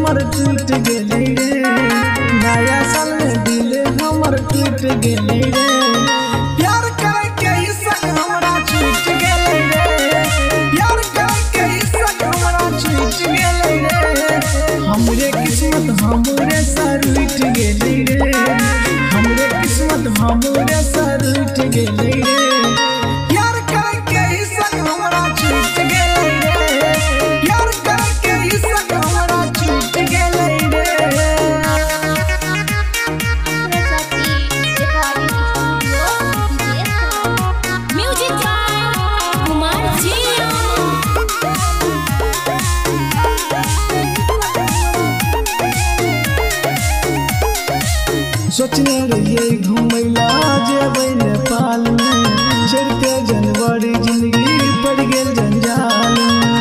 हमर टूट गेले रे, नया साल में दिल हमर टूट गेले रे। प्यार करे के इसक हमरा छूट गेले रे, प्यार करे के इसक हमरा छूट गेले रे। हमरे किस्मत हमरे सर उठ गेले रे, हमरे किस्मत हमरे सर उठ गेले रे। प्यार करे के इसक हमरा छूट गेले रे, प्यार करे के इसक हमरा छूट गेले रे। म्यूजिक बाय कुमार जिया। सोचने रहिए घूमैला जेबै नेपाल में, चढ़ते जनवरी जिंदगी पड़ गेल जंजाल में।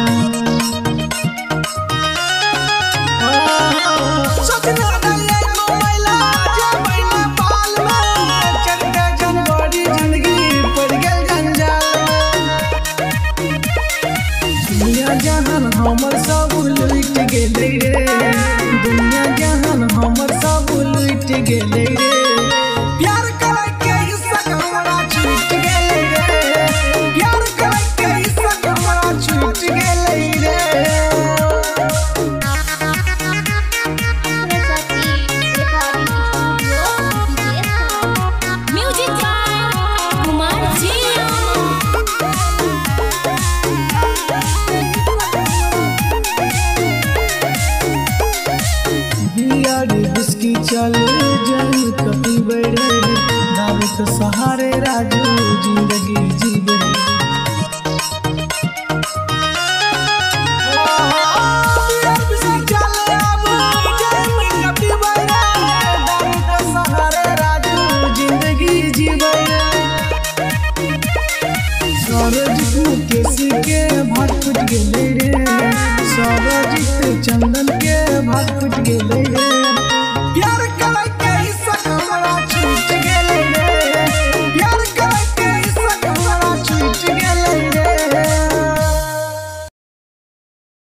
सोचने रहिए घूमैला जेबै नेपाल में, चढ़ते जनवरी जिंदगी पड़ गेल जंजाल में। दुनिया जहान हमर सब लुट गेलै रे, दुनिया जहान हमर सब लुट गेलै रे। प्यार करे के इसक हमरा छूट गेलै रे, प्यार करे के इसक हमरा छूट गेलै रे। म्यूजिक बाय कुमार जिया। बियारी बिस्की चल जन कभी बड़े, दारू के सहारे राजू जिंदगी जीवे। बियारी बिस्की चल अब जन कभी बड़े, दारू के सहारे राजू जिंदगी जीवे। सरजित मुकेशी के भाग फुट गेले रे, सरजित चंदन के भाग फुट गेले रे।